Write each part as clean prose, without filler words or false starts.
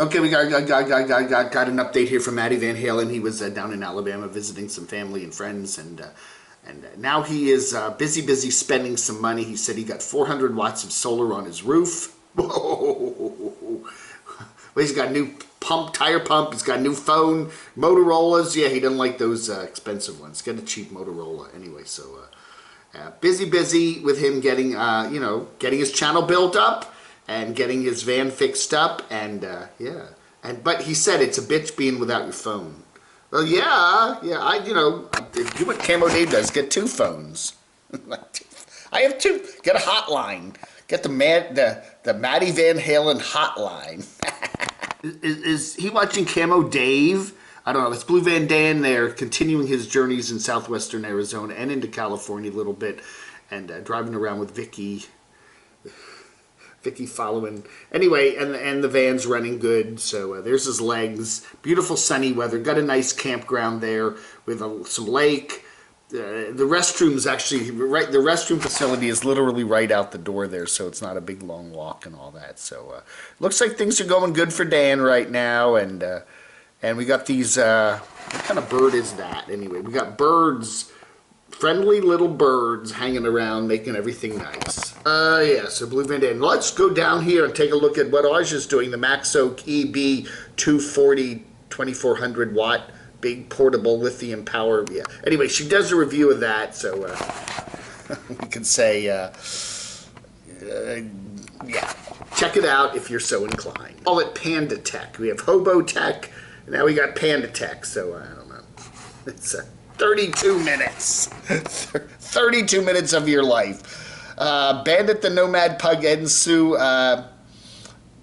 Okay, we got an update here from Matty Van Halen. He was down in Alabama visiting some family and friends, and now he is busy spending some money. He said he got 400 watts of solar on his roof. Whoa! Well, he's got a new tire pump. He's got a new phone, Motorola's. Yeah, he doesn't like those expensive ones. Get a cheap Motorola anyway. So busy with him getting getting his channel built up and getting his van fixed up, and but he said it's a bitch being without your phone. Well, do what Camo Dave does, get 2 phones. I have 2. Get a hotline. Get the Matty Van Halen hotline. Is he watching Camo Dave? I don't know. It's Blue Van Dan there, continuing his journeys in southwestern Arizona and into California a little bit, and driving around with Vicky following. Anyway, and the van's running good, so there's his legs. Beautiful sunny weather. Got a nice campground there with some lake. The restroom's actually right. The restroom facility is literally right out the door there, so it's not a big long walk and all that. So looks like things are going good for Dan right now, and we got these. What kind of bird is that? Anyway, we got birds. Friendly little birds hanging around, making everything nice. So Blue Van Dan. Let's go down here and take a look at what Aja's doing. The Maxoak EB 240 2400 watt big portable lithium power. Yeah. Anyway, she does a review of that, so we can say, check it out if you're so inclined. Call it Panda Tech. We have Hobo Tech, and now we got Panda Tech. So I don't know. It's 32 minutes. 32 minutes of your life. Bandit the Nomad Pug and Sue,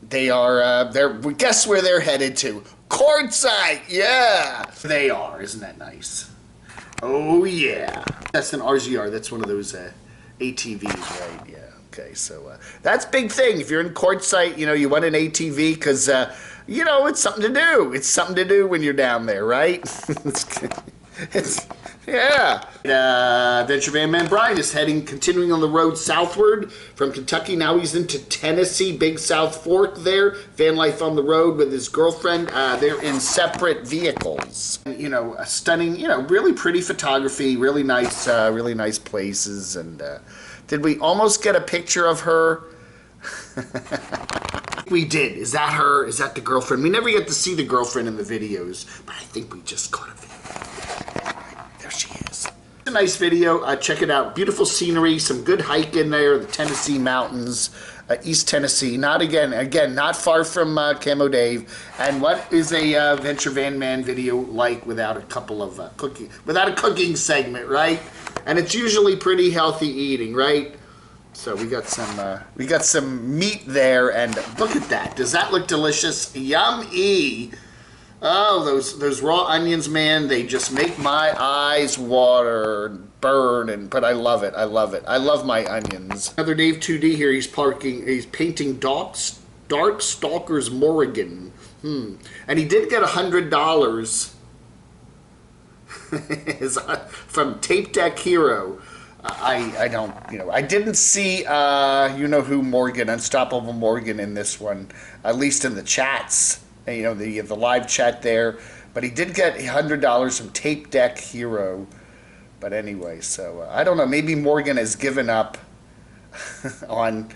guess where they're headed to? Quartzsite, yeah! They are, isn't that nice? Oh yeah. That's an RZR, that's one of those ATVs, right? Yeah, okay, so that's a big thing. If you're in Quartzsite, you want an ATV, because, it's something to do. It's something to do when you're down there, right? Venture Van Man Brian is continuing on the road southward from Kentucky. Now he's into Tennessee, Big South Fork there. Van life on the road with his girlfriend. They're in separate vehicles. A stunning, really pretty photography, really nice places. And did we almost get a picture of her? We did. Is that her? Is that the girlfriend? We never get to see the girlfriend in the videos, but I think we just got a video. There she is. A nice video. Check it out. Beautiful scenery. Some good hike in there. The Tennessee mountains, East Tennessee. Not not far from Camo Dave. And what is a Venture Van Man video like without a couple of without a cooking segment, right? And it's usually pretty healthy eating, right? So we got some meat there, and look at that. Does that look delicious? Yummy. Oh, those raw onions, man, they just make my eyes water and burn, but I love it. I love my onions. Another Dave 2D here. He's painting Dark Stalker's Morgan. And he did get $100 from Tape Deck Hero. I don't, I didn't see, who Morgan, Unstoppable Morgan in this one, at least in the chats, the live chat there. But he did get $100 from Tape Deck Hero. But anyway, so I don't know, maybe Morgan has given up on,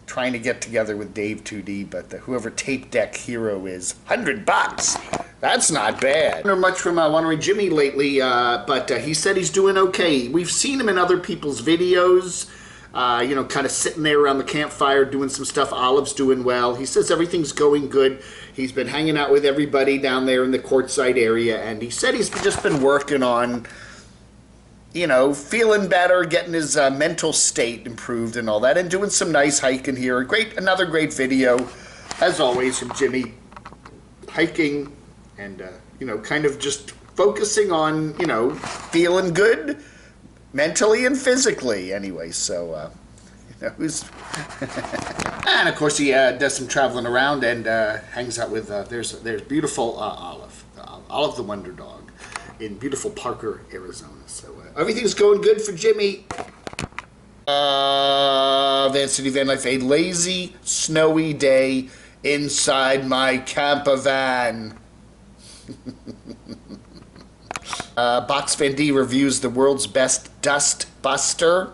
trying to get together with Dave 2D, but whoever Tape Deck Hero is, $100. That's not bad. I haven't heard much from Wandering Jimmy lately, but he said he's doing okay. We've seen him in other people's videos, kind of sitting there around the campfire doing some stuff. Olive's doing well. He says everything's going good. He's been hanging out with everybody down there in the Quartzsite area, and he said he's just been working on, feeling better, getting his mental state improved and all that, and doing some nice hiking here. Another great video, as always, from Jimmy. Hiking and, kind of just focusing on, feeling good mentally and physically. Anyway, so, who's... And, of course, he does some traveling around and hangs out with, there's beautiful Olive the Wonder Dog in beautiful Parker, Arizona. So everything's going good for Jimmy. Van City Van Life, a lazy, snowy day inside my camper van. Box Van D reviews the world's best dust buster.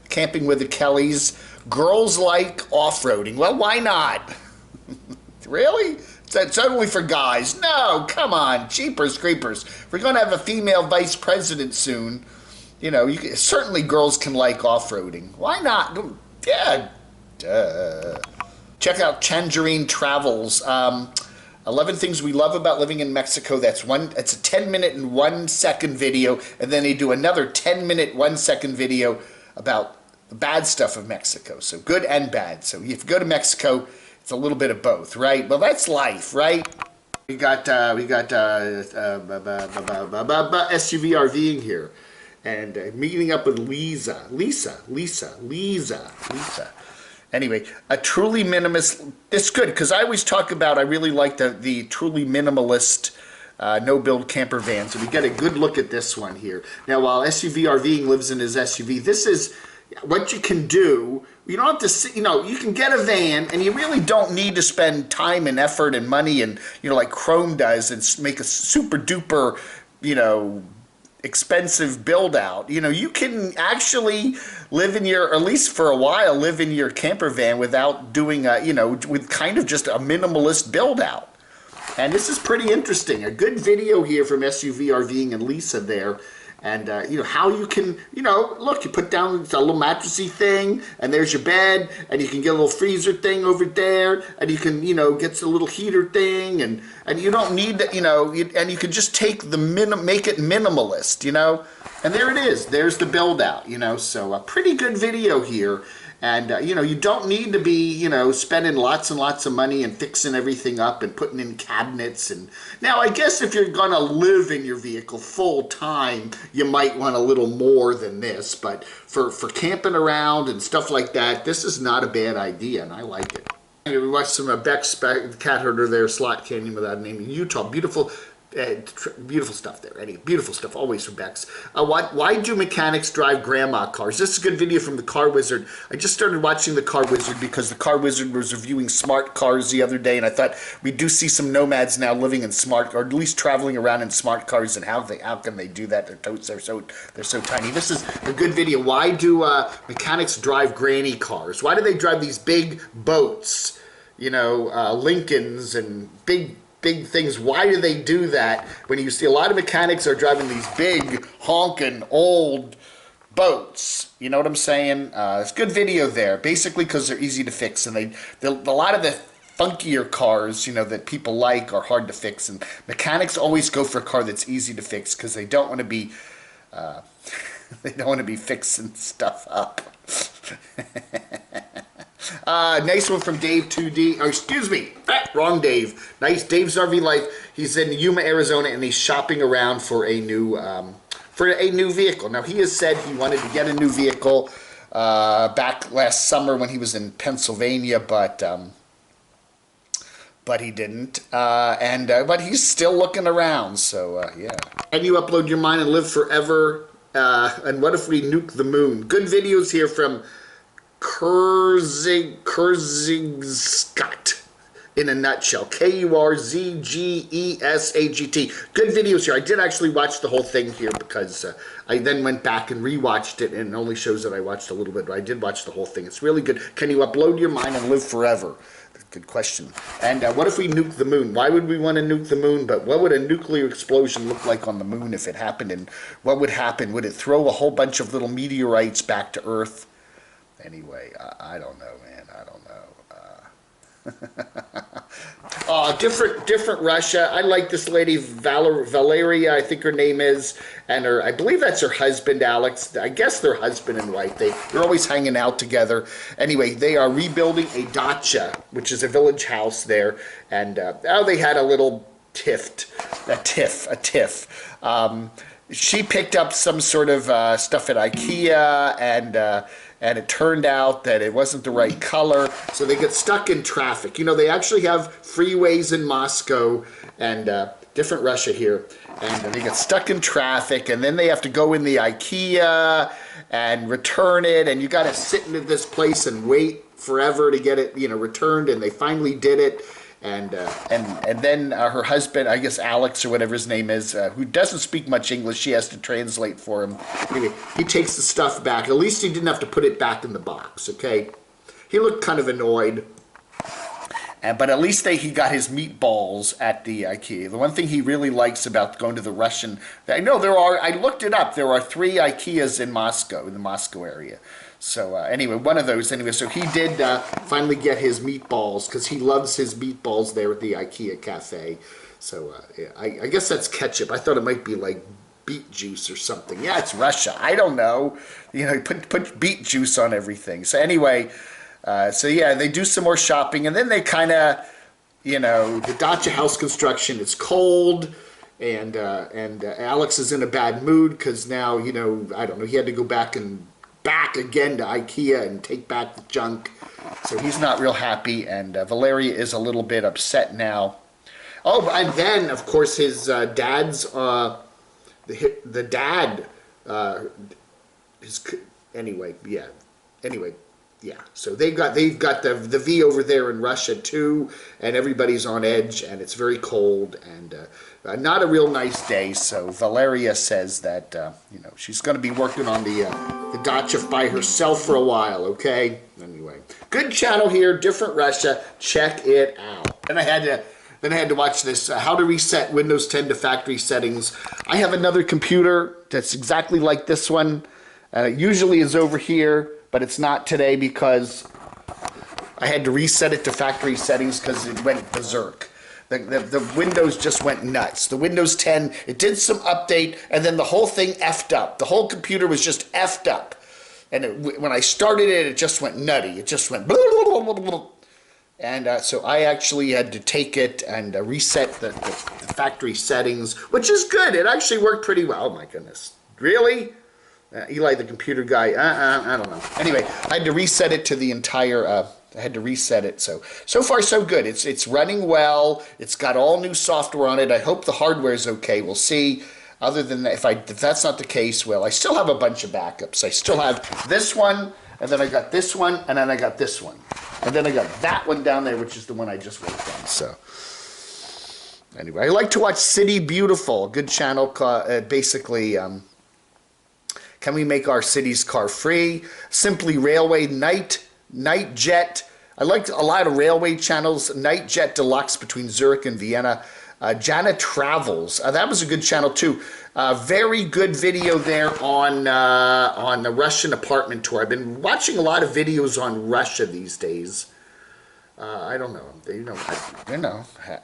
Camping with the Kellys. Girls like off-roading. Well, why not? Really? It's only for guys. No, come on. Jeepers creepers. We're going to have a female vice president soon. You know, certainly girls can like off-roading. Why not? Yeah. Duh. Check out Tangerine Travels. 11 things we love about living in Mexico. It's a 10-minute and 1-second video, and then they do another 10-minute, 1-second video about the bad stuff of Mexico. So good and bad. So if you go to Mexico, it's a little bit of both, right? Well, that's life, right? We got SUV RVing here, and meeting up with Lisa. Anyway, a truly minimalist. It's good because I always talk about. I really like the truly minimalist no-build camper van. So we get a good look at this one here. Now, while SUV RVing lives in his SUV, this is what you can do. You don't have to see, you know, you can get a van and you really don't need to spend time and effort and money and, you know, like Chrome does and make a super duper, you know, expensive build out. You know, you can actually live in your, or at least for a while, live in your camper van without doing a, you know, with kind of just a minimalist build out. And this is pretty interesting. A good video here from SUV RVing and Lisa there. And, you know, how you can, you know, look, you put down a little mattressy thing, and there's your bed, and you can get a little freezer thing over there, and you can, you know, get a little heater thing, and you don't need to, you know, and you can just take make it minimalist, you know, and there it is. There's the build out, you know, so a pretty good video here. And, you know, you don't need to be, you know, spending lots and lots of money and fixing everything up and putting in cabinets. And now, I guess if you're going to live in your vehicle full time, you might want a little more than this. But for camping around and stuff like that, this is not a bad idea, and I like it. Anyway, we watched some Beck's cat herder there, Slot Canyon without a name in Utah. Beautiful. Beautiful stuff there, Eddie. Beautiful stuff, always from Beck's. Why do mechanics drive grandma cars? This is a good video from the Car Wizard. I just started watching the Car Wizard because the Car Wizard was reviewing smart cars the other day, and I thought we do see some nomads now living in smart, or at least traveling around in smart cars, and how can they do that? Their totes are they're so tiny. This is a good video. Why do mechanics drive granny cars? Why do they drive these big boats? You know, Lincolns and big things. Why do they do that when you see a lot of mechanics are driving these big honking old boats? You know what I'm saying? It's a good video there, basically because they're easy to fix, and a lot of the funkier cars, you know, that people like are hard to fix, and mechanics always go for a car that's easy to fix because they don't want to be fixing stuff up. Nice one from Dave 2D. Oh, excuse me, wrong Dave. Nice, Dave's RV Life. He's in Yuma, Arizona, and he's shopping around for a new vehicle. Now, he has said he wanted to get a new vehicle back last summer when he was in Pennsylvania, but he didn't. But he's still looking around. So yeah. Can you upload your mind and live forever? And what if we nuke the moon? Good videos here from Kurzigskat in a nutshell. Kurzgesagt. Good videos here. I did actually watch the whole thing here because I then went back and rewatched it, and it only shows that I watched a little bit, but I did watch the whole thing. It's really good. Can you upload your mind and live forever? Good question. And what if we nuke the moon? Why would we want to nuke the moon? But what would a nuclear explosion look like on the moon if it happened? And what would happen? Would it throw a whole bunch of little meteorites back to Earth? Anyway, I don't know, man. I don't know. Different Russia. I like this lady, Valeria, I think her name is, and I believe that's her husband, Alex. I guess they're husband and wife. They're always hanging out together. Anyway, they are rebuilding a Dacha, which is a village house there, and they had a little tiff. She picked up some sort of stuff at IKEA, and it turned out that it wasn't the right color, so they get stuck in traffic. You know, they actually have freeways in Moscow and different Russia here, and they get stuck in traffic, and then they have to go in the IKEA and return it, and you got to sit into this place and wait forever to get it, you know, returned, and they finally did it. And then her husband, I guess Alex or whatever his name is, who doesn't speak much English, she has to translate for him. Anyway, he takes the stuff back. At least he didn't have to put it back in the box, okay? He looked kind of annoyed. But at least he got his meatballs at the IKEA. The one thing he really likes about going to the Russian, I know there are, I looked it up, there are 3 IKEAs in Moscow, in the Moscow area. So anyway, one of those anyway. So he did finally get his meatballs, because he loves his meatballs there at the IKEA cafe. So I guess that's ketchup. I thought it might be like beet juice or something. Yeah, it's Russia. I don't know. You know, put beet juice on everything. So anyway, so yeah, they do some more shopping, and then they kind of, you know, the Dacha house construction. It's cold. And Alex is in a bad mood because now, you know, I don't know, he had to go back again to IKEA and take back the junk. So he's not real happy, and Valeria is a little bit upset now. Oh, and then, of course, his dad's, the dad, so they've got the V over there in Russia too, and everybody's on edge, and it's very cold, and not a real nice day. So Valeria says that you know, she's going to be working on the Dacha by herself for a while. Okay. Anyway, good channel here, different Russia. Check it out. And I had to watch this how to reset Windows 10 to factory settings. I have another computer that's exactly like this one. It usually is over here, but it's not today because I had to reset it to factory settings because it went berserk. The Windows just went nuts. The Windows 10, it did some update, and then the whole thing effed up. The whole computer was just effed up. And when I started it, it just went nutty. It just went blah, blah, blah, blah, blah. And so I actually had to take it and reset the factory settings, which is good. It actually worked pretty well. Oh my goodness. Really? Eli, the computer guy, I don't know. Anyway, I had to reset it to the entire, I had to reset it. So far so good. It's running well. It's got all new software on it. I hope the hardware is okay. We'll see. Other than that, if that's not the case, well, I still have a bunch of backups. I still have this one, and then I got this one, and then I got this one. And then I got that one down there, which is the one I just worked on. So anyway, I like to watch City Beautiful, a good channel, basically, can we make our city's car free? Simply Railway, Night Jet. I liked a lot of railway channels. Night Jet Deluxe between Zurich and Vienna. Jana Travels. That was a good channel too. Very good video there on the Russian apartment tour. I've been watching a lot of videos on Russia these days. I don't know.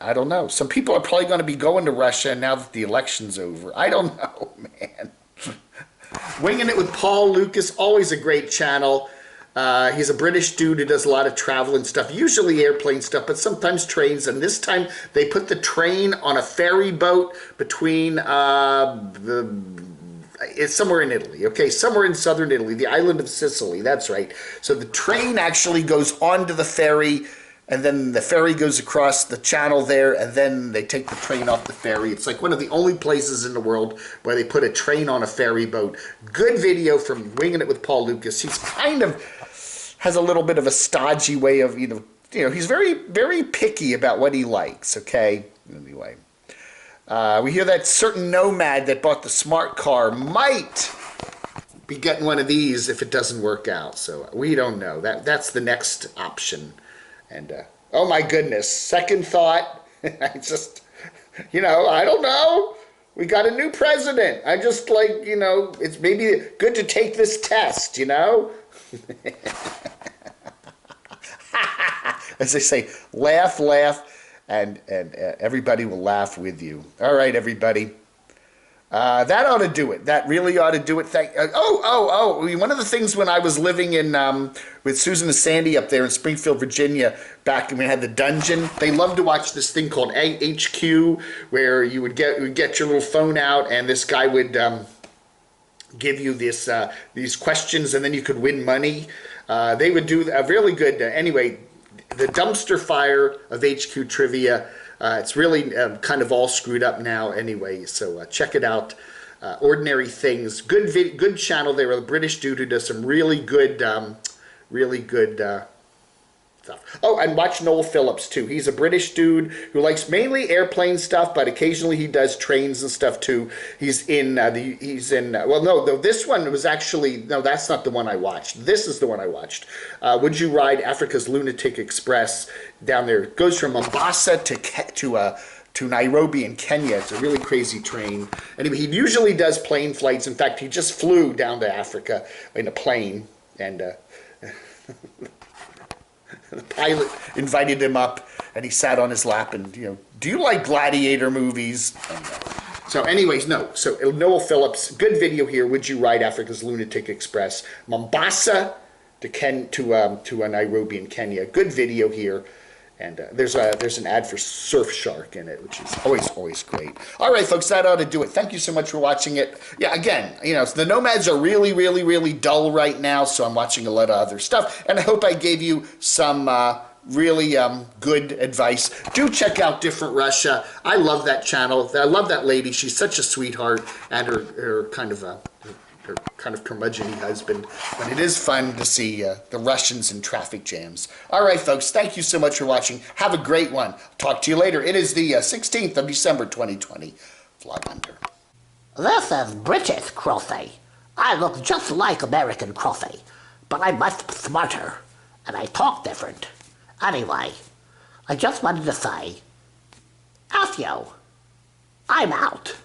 I don't know. Some people are probably going to be going to Russia now that the election's over. I don't know, man. Winging It with Paul Lucas, always a great channel. He's a British dude who does a lot of travel and stuff, usually airplane stuff, but sometimes trains. And this time they put the train on a ferry boat between it's somewhere in Italy, okay, somewhere in southern Italy, the island of Sicily. That's right. So the train actually goes onto the ferry, and then the ferry goes across the channel there, and then they take the train off the ferry. It's like one of the only places in the world where they put a train on a ferry boat. Good video from Winging It with Paul Lucas. He's kind of has a little bit of a stodgy way of, you know, he's very, very picky about what he likes, okay? Anyway, we hear that certain Nomad that bought the smart car might be getting one of these if it doesn't work out. So we don't know. That's the next option. And, oh my goodness, second thought, I just, I don't know. We got a new president. I just like, it's maybe good to take this test, As they say, laugh, and everybody will laugh with you. All right, everybody. That ought to do it. That really ought to do it. One of the things when I was living in with Susan and Sandy up there in Springfield, Virginia, back when we had the dungeon, they loved to watch this thing called HQ, where you would get your little phone out, and this guy would give you these questions, and then you could win money. They would do a really good. Anyway, the dumpster fire of HQ trivia. It's really kind of all screwed up now anyway, so check it out. Ordinary Things, good channel there. A British dude who does some really good stuff. Oh, and watch Noel Phillips too. He's a British dude who likes mainly airplane stuff, but occasionally he does trains and stuff too. He's in well, no, this one was actually, no, that's not the one I watched. This is the one I watched. Would you ride Africa's Lunatic Express down there? It goes from Mombasa to Nairobi in Kenya. It's a really crazy train. Anyway, he usually does plane flights. In fact, he just flew down to Africa in a plane, and the pilot invited him up, and he sat on his lap and, do you like gladiator movies? So anyways, no. So Noel Phillips, good video here. Would you ride Africa's Lunatic Express? Mombasa to Nairobi in Kenya. Good video here. And there's an ad for Surfshark in it, which is always great. All right, folks, that ought to do it. Thank you so much for watching it. Yeah, again, the Nomads are really dull right now, so I'm watching a lot of other stuff. And I hope I gave you some really good advice. Do check out Different Russia. I love that channel. I love that lady. She's such a sweetheart, and her kind of curmudgeon-y husband. But it is fun to see the Russians in traffic jams. All right, folks, thank you so much for watching. Have a great one. Talk to you later. It is the 16th of December, 2020. Vlog Under. This is British coffee. I look just like American coffee, but I'm much smarter, and I talk different. Anyway, I just wanted to say, F you. I'm out.